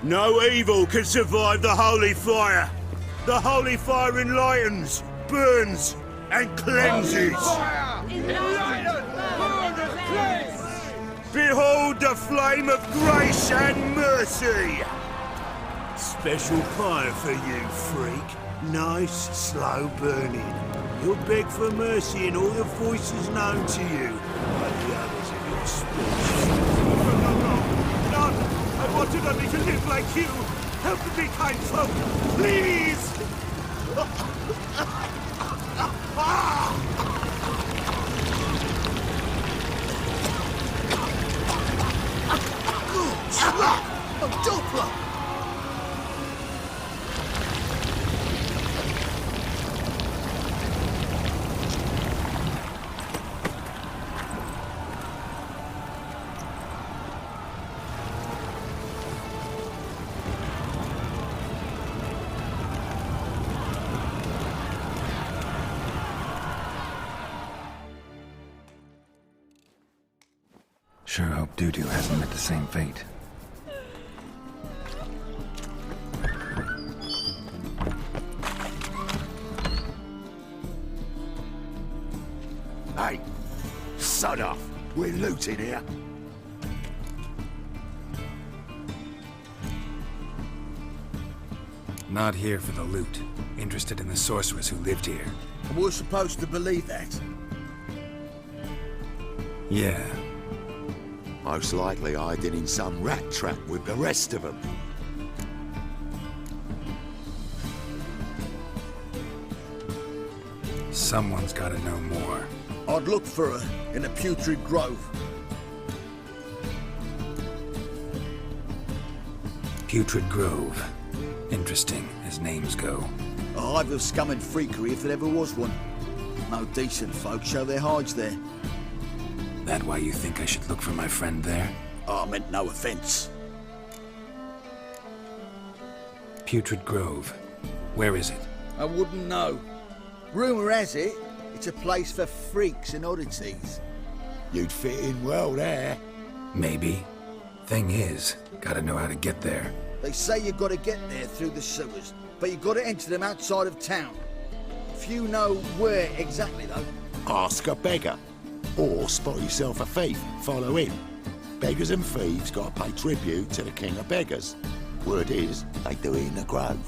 No evil can survive the holy fire. The holy fire enlightens, burns, and cleanses. Behold the flame of grace and mercy. Special fire for you, freak. Nice, slow burning. You'll beg for mercy in all the voices known to you by the others of your species. No, I wanted only to live like you. Help me, kind folk, please! Oh, Doppler! Sure hope Doo-Doo hasn't met the same fate. Hey, sod off. We're looting here. Not here for the loot. Interested in the sorceress who lived here. We're supposed to believe that. Yeah. Most likely hiding in some rat trap with the rest of them. Someone's gotta know more. I'd look for her in the putrid grove. Putrid Grove. Interesting, as names go. A hive of scum and freakery if there ever was one. No decent folk show their hides there. That why you think I should look for my friend there? I meant no offense. Putrid Grove. Where is it? I wouldn't know. Rumour has it, it's a place for freaks and oddities. You'd fit in well there. Maybe. Thing is, gotta know how to get there. They say you've got to get there through the sewers, but you've got to enter them outside of town. Few know where exactly, though. Ask a beggar. Or spot yourself a thief, follow him. Beggars and thieves gotta pay tribute to the king of beggars. Word is, they do it in the grove.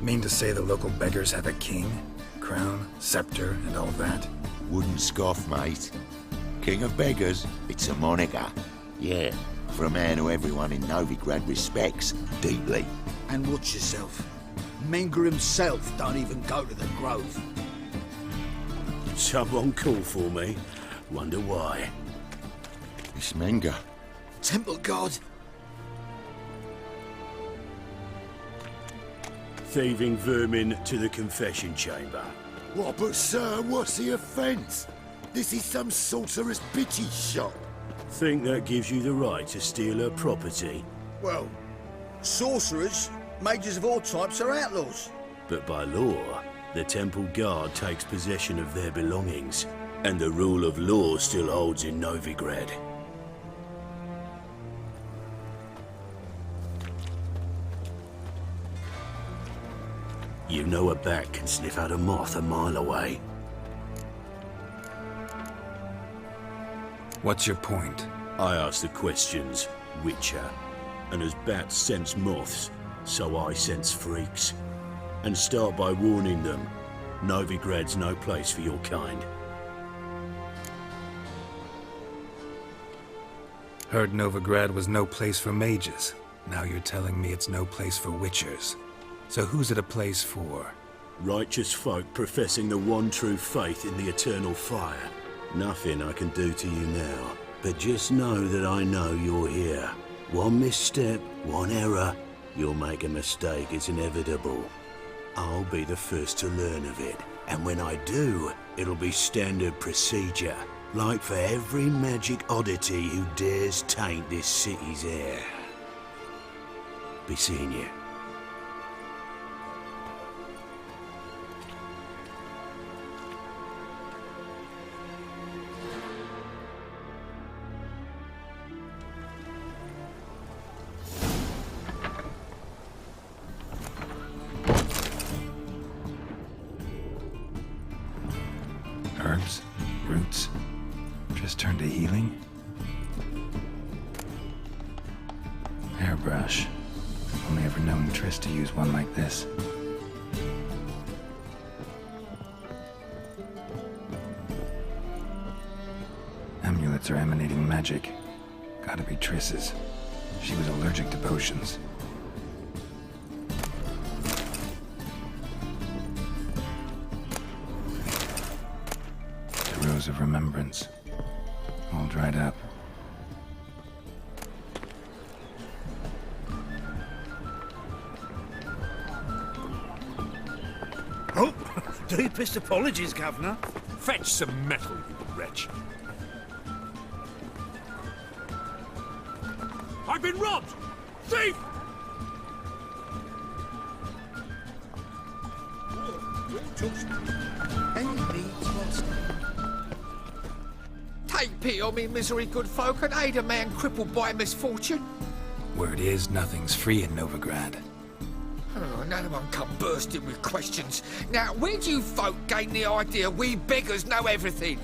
Mean to say the local beggars have a king? Crown, scepter, and all that? Wouldn't scoff, mate. King of beggars, it's a moniker. Yeah, for a man who everyone in Novigrad respects deeply. And watch yourself. Menger himself don't even go to the grove. Someone called for me. Wonder why. It's Menger. Temple God. Thieving vermin to the confession chamber. What, but sir, what's the offence? This is some sorcerer's bitchy shop. Think that gives you the right to steal her property? Well, sorcerers, mages of all types are outlaws. But by law, the temple guard takes possession of their belongings. And the rule of law still holds in Novigrad. You know a bat can sniff out a moth a mile away. What's your point? I ask the questions, Witcher. And as bats sense moths, so I sense freaks. And start by warning them, Novigrad's no place for your kind. Heard Novigrad was no place for mages. Now you're telling me it's no place for witchers. So who's it a place for? Righteous folk professing the one true faith in the eternal fire. Nothing I can do to you now, but just know that I know you're here. One misstep, one error, you'll make a mistake, it's inevitable. I'll be the first to learn of it, and when I do, it'll be standard procedure. Like for every magic oddity who dares taint this city's air. Be seeing you. hairbrush. Only ever known Triss to use one like this. Amulets are emanating magic. Gotta be Triss's. She was allergic to potions. The Rose of Remembrance. All dried up. Oh, deepest apologies, Governor. Fetch some metal, you wretch. I've been robbed! Thief! Take pity on me, misery, good folk, and aid a man crippled by misfortune. Word is, nothing's free in Novigrad. Oh, another one come bursting with questions. Now, where do you folk gain the idea we beggars know everything?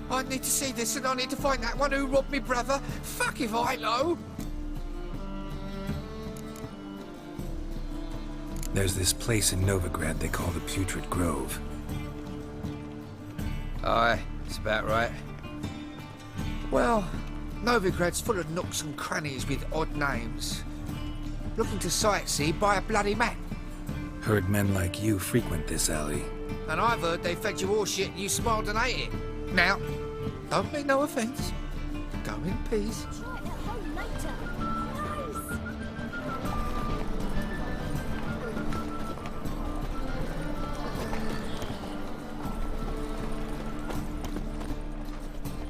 I need to see this, and I need to find that one who robbed me brother. Fuck if I know. There's this place in Novigrad they call the Putrid Grove. Aye, it's about right. Well, Novigrad's full of nooks and crannies with odd names. Looking to sightsee by a bloody man. Heard men like you frequent this alley. And I've heard they fed you all shit and you smiled and ate it. Now, don't mean no offence. Go in peace. Try it home later. Nice.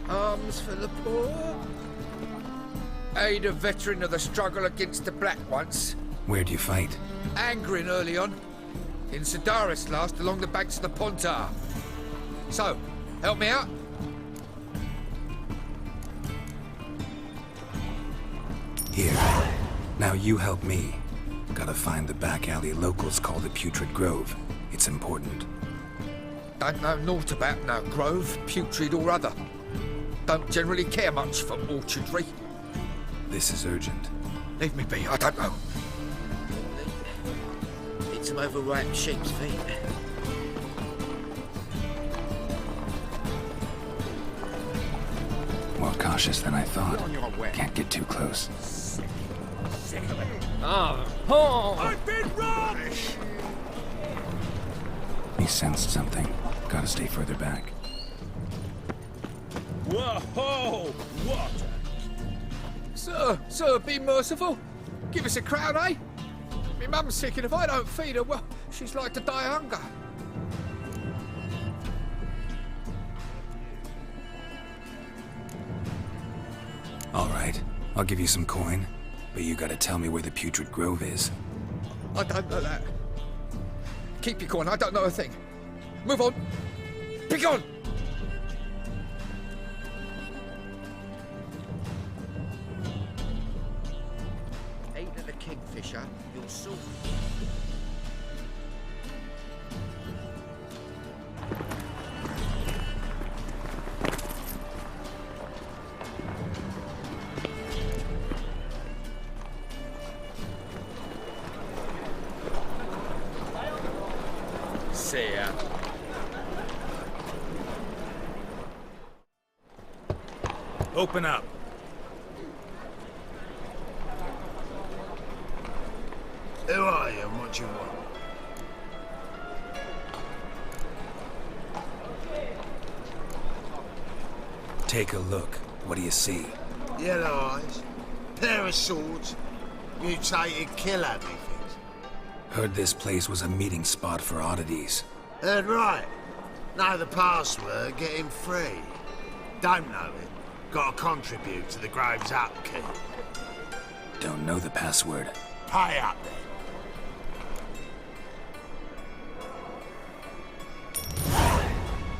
Arms for the poor. Aid a veteran of the struggle against the Black once. Where'd you fight? Angering early on. In Sedaris last, along the banks of the Pontar. So, help me out. Here. Now you help me. Gotta find the back alley locals call the Putrid Grove. It's important. Don't know naught about no grove, putrid or other. Don't generally care much for orchardry. This is urgent. Leave me be, I don't know. Need some overripe sheep's feet. More cautious than I thought. Can't get too close. I've been robbed! He sensed something. Gotta stay further back. Whoa! What? Sir, be merciful. Give us a crown, eh? Me mum's sick, and if I don't feed her, well, she's like to die of hunger. All right. I'll give you some coin. But you gotta tell me where the Putrid Grove is. I don't know that. Keep your coin, I don't know a thing. Move on. Be gone! Aid of the Kingfisher, you'll soon. See ya. Open up. Who are you and what do you want? Take a look. What do you see? Yellow eyes, pair of swords, mutated killer things. Heard this place was a meeting spot for oddities. Heard right. Know the password, get him free. Don't know it. Gotta contribute to the Grove's upkeep. Don't know the password. Pay up then.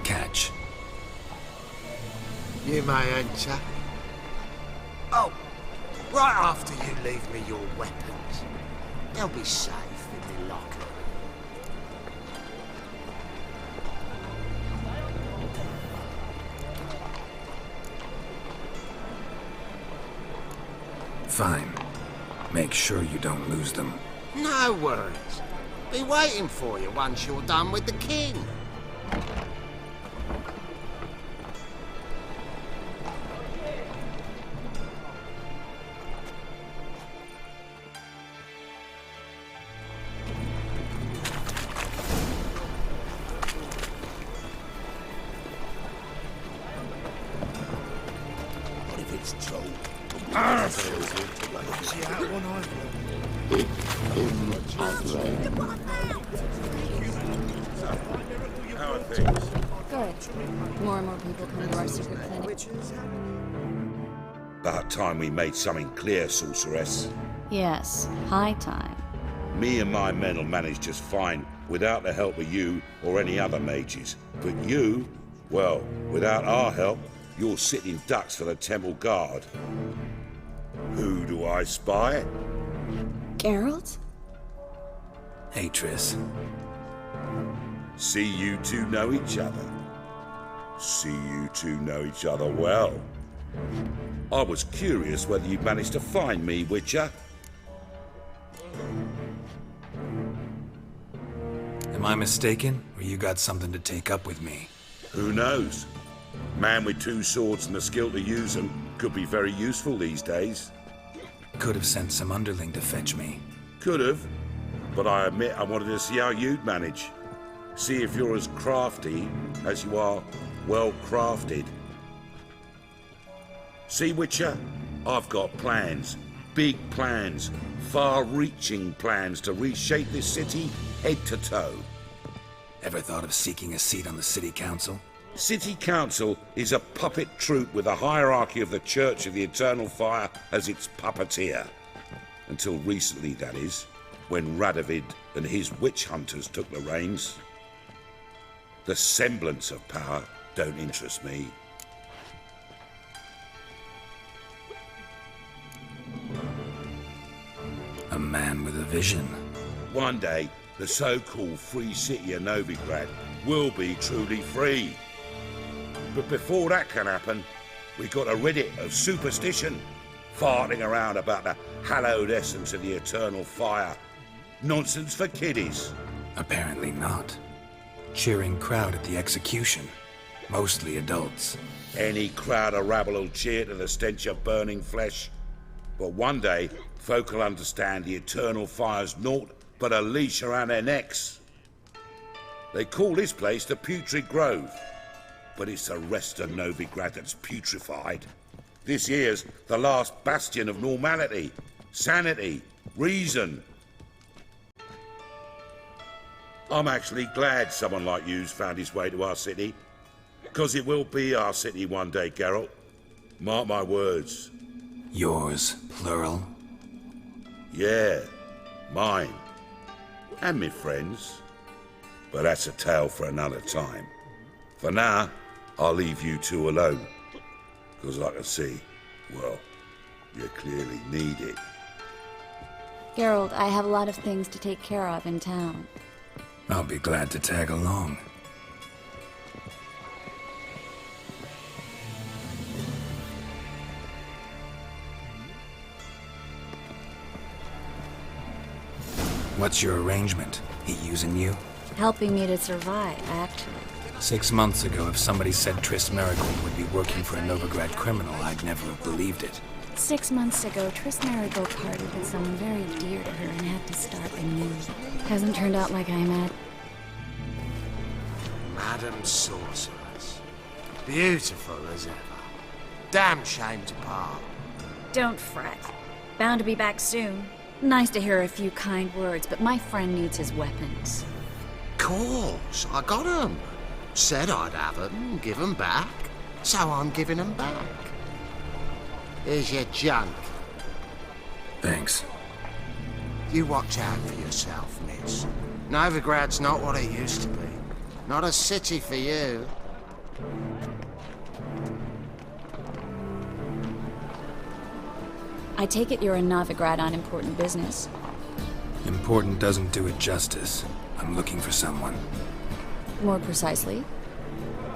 Catch. You may enter. Oh, right after you leave me your weapons. They'll be safe in the locker. Fine. Make sure you don't lose them. No worries. Be waiting for you once you're done with the king. What if it's true? See out one eye. How are things? Good. More and more people come to our secret clinic. About time we made something clear, sorceress. Yes, high time. Me and my men will manage just fine without the help of you or any other mages. But you, well, without our help, you're sitting ducks for the temple guard. Who do I spy? Geralt? Hey, Triss. See you two know each other. See you two know each other well. I was curious whether you'd managed to find me, Witcher. Am I mistaken, or you got something to take up with me? Who knows? Man with two swords and the skill to use them could be very useful these days. Could have sent some underling to fetch me. Could have, but I admit I wanted to see how you'd manage. See if you're as crafty as you are well crafted. See, Witcher, I've got plans. Big plans. Far-reaching plans to reshape this city head to toe. Ever thought of seeking a seat on the city council? City Council is a puppet troupe with a hierarchy of the Church of the Eternal Fire as its puppeteer. Until recently, that is, when Radovid and his witch hunters took the reins. The semblance of power don't interest me. A man with a vision. One day, the so-called free city of Novigrad will be truly free. But before that can happen, we got to rid it of superstition, farting around about the hallowed essence of the eternal fire. Nonsense for kiddies. Apparently not. Cheering crowd at the execution. Mostly adults. Any crowd of rabble will cheer to the stench of burning flesh. But one day, folk will understand the eternal fire's naught but a leash around their necks. They call this place the Putrid Grove, but it's the rest of Novigrad that's putrefied. This here's the last bastion of normality, sanity, reason. I'm actually glad someone like you's found his way to our city, because it will be our city one day, Geralt. Mark my words. Yours, plural. Yeah, mine. And me friends. But that's a tale for another time. For now, I'll leave you two alone. Because I can see, well, you clearly need it. Geralt, I have a lot of things to take care of in town. I'll be glad to tag along. What's your arrangement? He using you? Helping me to survive, actually. 6 months ago, if somebody said Triss Merigold would be working for a Novigrad criminal, I'd never have believed it. 6 months ago, Triss Merigold parted with someone very dear to her and had to start anew. Hasn't turned out like I imagined. Madam Sorceress. Beautiful as ever. Damn shame to part. Don't fret. Bound to be back soon. Nice to hear a few kind words, but my friend needs his weapons. Course, I got 'em. Said I'd have 'em and give 'em back. So I'm giving 'em back. Here's your junk. Thanks. You watch out for yourself, miss. Novigrad's not what it used to be. Not a city for you. I take it you're in Novigrad on important business. Important doesn't do it justice. I'm looking for someone. More precisely?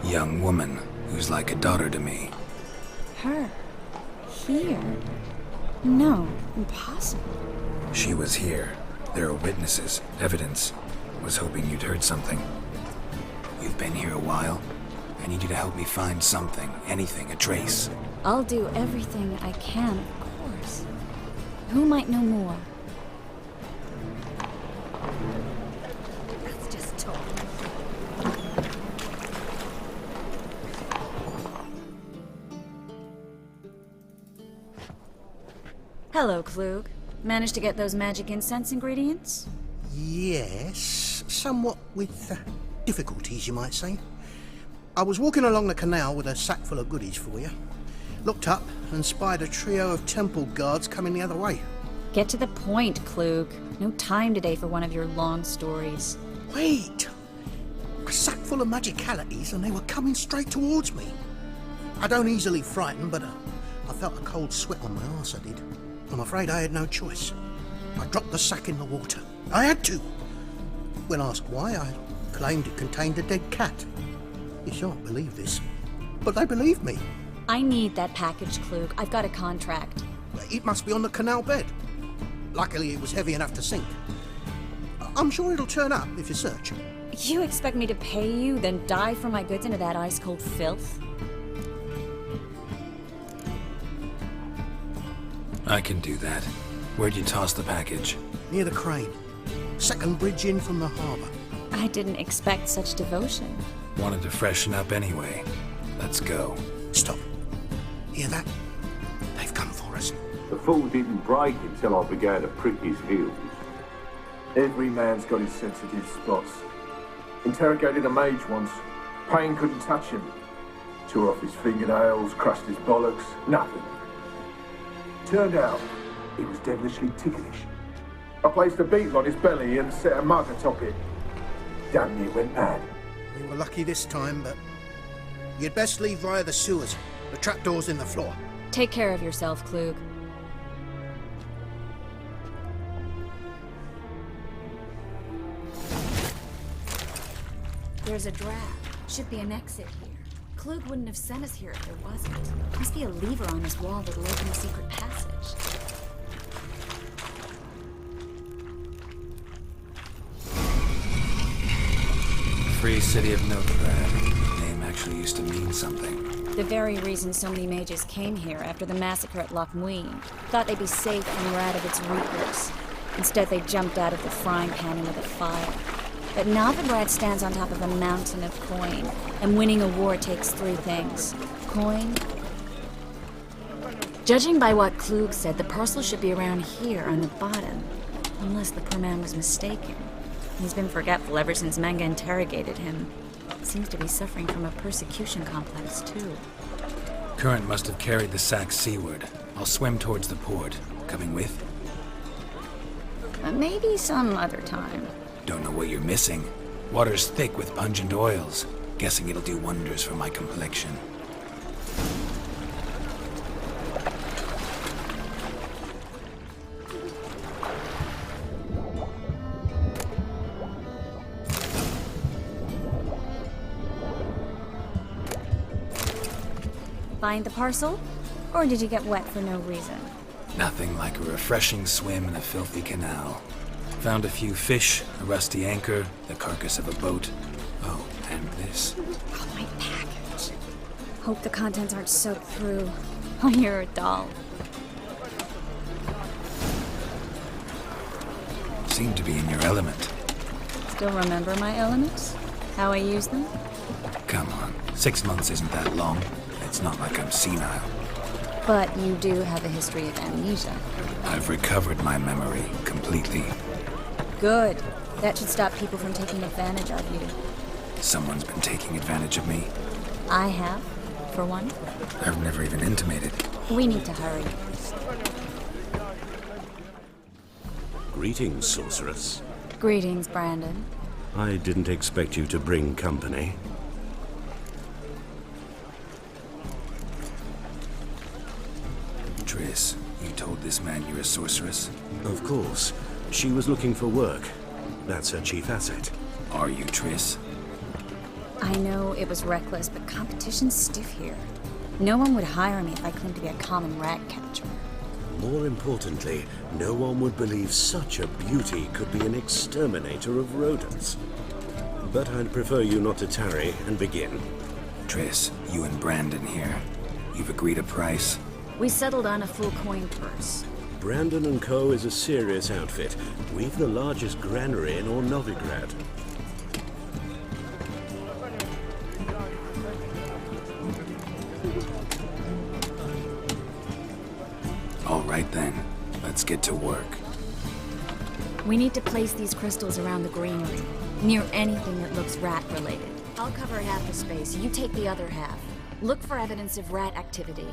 Young woman who's like a daughter to me. Her. Here. No, impossible. She was here. There are witnesses, evidence. Was hoping you'd heard something. You've been here a while. I need you to help me find something, anything, a trace. I'll do everything I can, of course. Who might know more? Let's just talk. Hello, Klug. Managed to get those magic incense ingredients? Yes, somewhat with difficulties, you might say. I was walking along the canal with a sack full of goodies for you. Looked up and spied a trio of temple guards coming the other way. Get to the point, Klug. No time today for one of your long stories. Wait! A sack full of magicalities and they were coming straight towards me. I don't easily frighten, but I felt a cold sweat on my arse, I did. I'm afraid I had no choice. I dropped the sack in the water. I had to. When asked why, I claimed it contained a dead cat. You shan't believe this, but they believed me. I need that package, Klug. I've got a contract. It must be on the canal bed. Luckily, it was heavy enough to sink. I'm sure it'll turn up if you search. You expect me to pay you, then dive for my goods into that ice-cold filth? I can do that. Where'd you toss the package? Near the crane. Second bridge in from the harbour. I didn't expect such devotion. Wanted to freshen up anyway. Let's go. Stop. Hear that? They've come for us. The fool didn't break until I began to prick his heels. Every man's got his sensitive spots. Interrogated a mage once. Pain couldn't touch him. Tore off his fingernails, crushed his bollocks, nothing. Turned out, he was devilishly ticklish. I placed a beetle on his belly and set a mug atop it. Damn near went mad. We were lucky this time, but you'd best leave via the sewers. The trapdoor's in the floor. Take care of yourself, Klug. There's a draft. Should be an exit here. Klug wouldn't have sent us here if there wasn't. Must be a lever on this wall that'll open a secret passage. Free city of Novigrad. Name actually used to mean something. The very reason so many mages came here after the massacre at Loch Muin. Thought they'd be safe from Radovid's reapers. Instead, they jumped out of the frying pan into the fire. But Novigrad stands on top of a mountain of coin, and winning a war takes three things. Coin. Judging by what Klug said, the parcel should be around here on the bottom. Unless the poor man was mistaken. He's been forgetful ever since Menger interrogated him. Seems to be suffering from a persecution complex, too. Current must have carried the sack seaward. I'll swim towards the port. Coming with? Maybe some other time. Don't know what you're missing. Water's thick with pungent oils. Guessing it'll do wonders for my complexion. Find the parcel? Or did you get wet for no reason? Nothing like a refreshing swim in a filthy canal. Found a few fish, a rusty anchor, the carcass of a boat. Oh, and this. Oh, my package. Hope the contents aren't soaked through. Oh, you're a doll. Seem to be in your element. Still remember my elements? How I use them? Come on, 6 months isn't that long. It's not like I'm senile. But you do have a history of amnesia. I've recovered my memory completely. Good. That should stop people from taking advantage of you. Someone's been taking advantage of me. I have, for one. I've never even intimated. We need to hurry. Greetings, sorceress. Greetings, Brandon. I didn't expect you to bring company. Triss, you told this man you're a sorceress? Of course. She was looking for work. That's her chief asset. Are you, Triss? I know it was reckless, but competition's stiff here. No one would hire me if I claimed to be a common rat catcher. More importantly, no one would believe such a beauty could be an exterminator of rodents. But I'd prefer you not to tarry and begin. Triss, you and Brandon here. You've agreed a price? We settled on a full coin purse. Brandon & Co. is a serious outfit. We've the largest granary in all Novigrad. All right then, let's get to work. We need to place these crystals around the granary, near anything that looks rat-related. I'll cover half the space, you take the other half. Look for evidence of rat activity.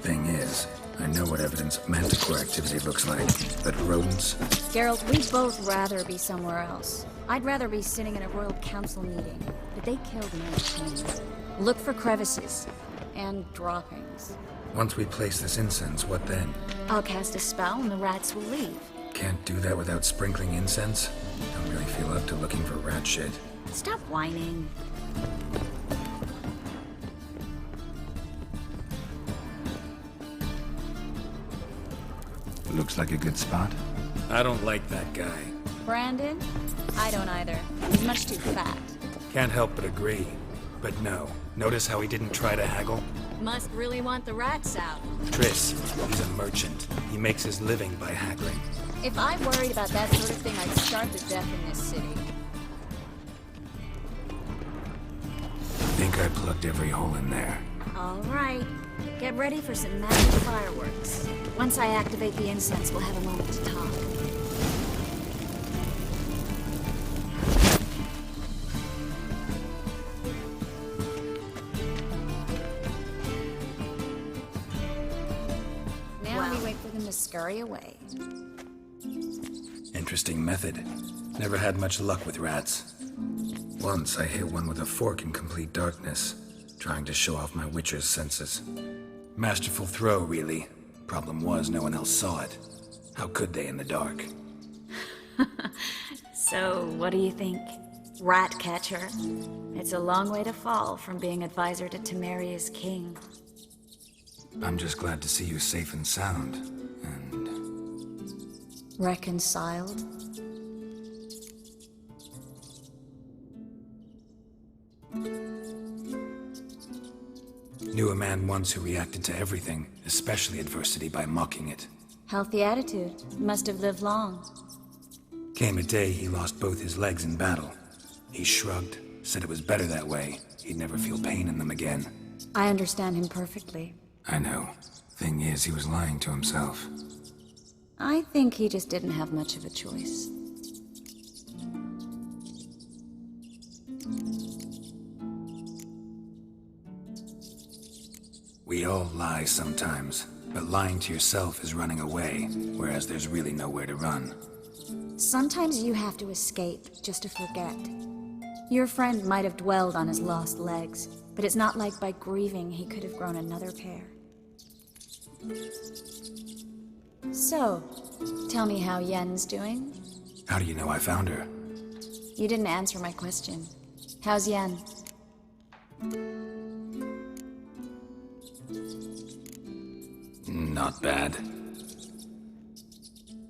Thing is, I know what evidence of manticore activity looks like, but rodents... Geralt, we'd both rather be somewhere else. I'd rather be sitting in a royal council meeting, but they killed many kings. Look for crevices and droppings. Once we place this incense, what then? I'll cast a spell and the rats will leave. Can't do that without sprinkling incense? Don't really feel up to looking for rat shit. Stop whining. Looks like a good spot. I don't like that guy. Brandon? I don't either. He's much too fat. Can't help but agree. But no, notice how he didn't try to haggle? Must really want the rats out. Triss, he's a merchant. He makes his living by haggling. If I worried about that sort of thing, I'd starve to death in this city. Think I plugged every hole in there. All right. Get ready for some magic fireworks. Once I activate the incense, we'll have a moment to talk. Now we wait for them to scurry away. Interesting method. Never had much luck with rats. Once I hit one with a fork in complete darkness, trying to show off my witcher's senses. Masterful throw, really. Problem was, no one else saw it. How could they in the dark? So, what do you think? Rat catcher? It's a long way to fall from being advisor to Temeria's king. I'm just glad to see you safe and sound, and... Reconciled? Knew a man once who reacted to everything, especially adversity, by mocking it. Healthy attitude. Must have lived long. Came a day he lost both his legs in battle. He shrugged, said it was better that way. He'd never feel pain in them again. I understand him perfectly. I know. Thing is, he was lying to himself. I think he just didn't have much of a choice. We all lie sometimes, but lying to yourself is running away, whereas there's really nowhere to run. Sometimes you have to escape just to forget. Your friend might have dwelled on his lost legs, but it's not like by grieving he could have grown another pair. So, tell me how Yen's doing? How do you know I found her? You didn't answer my question. How's Yen? Not bad.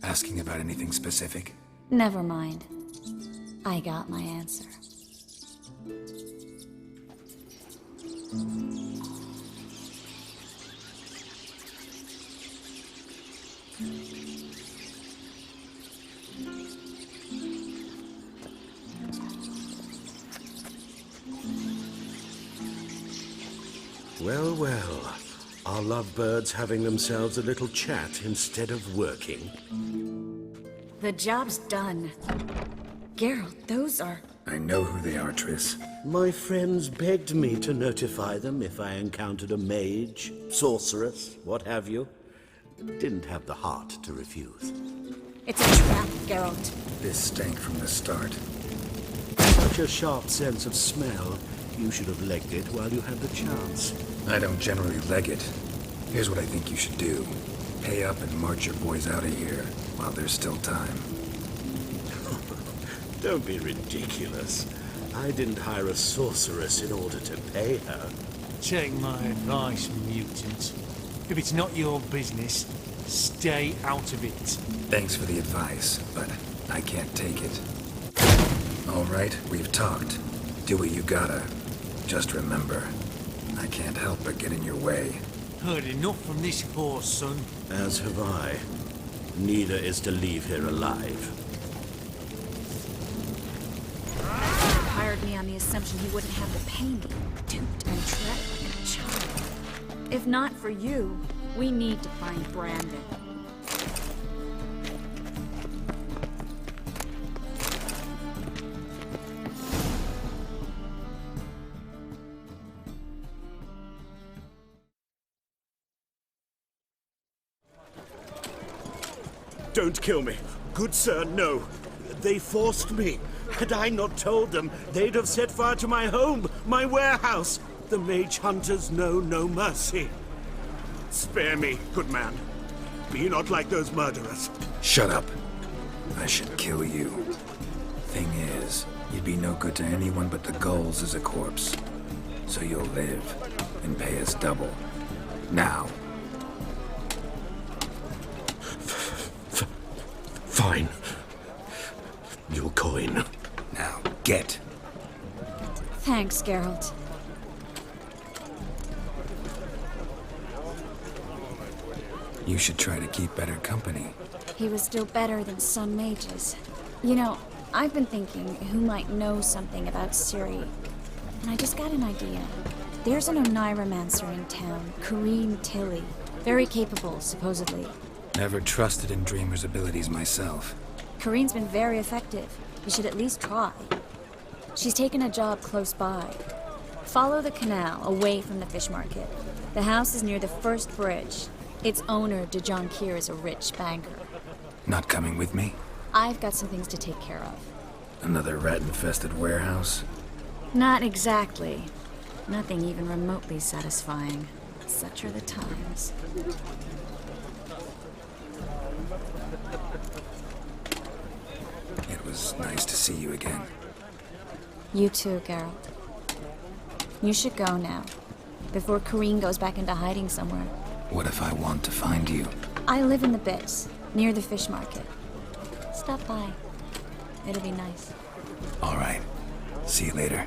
Asking about anything specific? Never mind. I got my answer. Well, well. Are lovebirds having themselves a little chat instead of working? The job's done. Geralt, those are... I know who they are, Triss. My friends begged me to notify them if I encountered a mage, sorceress, what have you. Didn't have the heart to refuse. It's a trap, Geralt. This stank from the start. Such a sharp sense of smell. You should have legged it while you had the chance. I don't generally leg it. Here's what I think you should do. Pay up and march your boys out of here while there's still time. Don't be ridiculous. I didn't hire a sorceress in order to pay her. Take my advice, mutant. If it's not your business, stay out of it. Thanks for the advice, but I can't take it. All right, we've talked. Do what you gotta. Just remember, I can't help but get in your way. Heard enough from this horse, son. As have I. Neither is to leave here alive. Hired me on the assumption he wouldn't have to pay me. Duped and trapped like a child. If not for you, we need to find Brandon. Don't kill me. Good sir, no. They forced me. Had I not told them, they'd have set fire to my home, my warehouse. The mage hunters know no mercy. Spare me, good man. Be not like those murderers. Shut up. I should kill you. Thing is, you'd be no good to anyone but the gulls as a corpse. So you'll live and pay us double. Now. Fine. Your coin. Now, get. Thanks, Geralt. You should try to keep better company. He was still better than some mages. You know, I've been thinking who might know something about Ciri. And I just got an idea. There's an Oneiromancer in town, Kareem Tilly. Very capable, supposedly. Never trusted in Dreamer's abilities myself. Kareem's been very effective. You should at least try. She's taken a job close by. Follow the canal, away from the fish market. The house is near the first bridge. Its owner, Dejon Kier, is a rich banker. Not coming with me? I've got some things to take care of. Another rat-infested warehouse? Not exactly. Nothing even remotely satisfying. Such are the times. It was nice to see you again. You too, Geralt. You should go now, before Kareem goes back into hiding somewhere. What if I want to find you? I live in the Bits, near the fish market. Stop by. It'll be nice. All right. See you later.